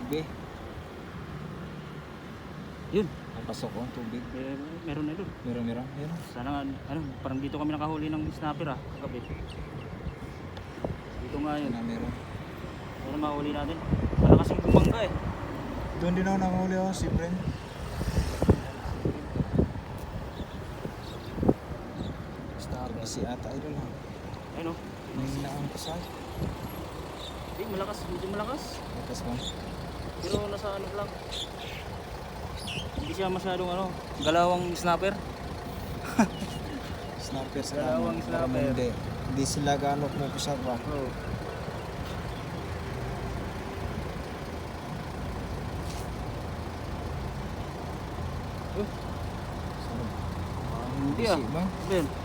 be. Yun. Pasok ang tubig. Meron na doon. Meron. Yun. Sana nga, parang dito kami nakahuli ng snapper kagabi. Dito nga yun. Na meron. Sana mahuli natin. Malakas yung bumangga eh. Doon din ako nakahuli ako, si Bren. Starfish si ata idol ha. Ayun o. May hinaang kasal. Malakas, medyo malakas. Lakas ba? Pero nasa ano lang. Hindi siya masyadong galawang snapper. Snapper sa Dalawang kanan. snapper. Hindi sila gaano pumupusag ba? Oo. Hindi Busy ba? Ben.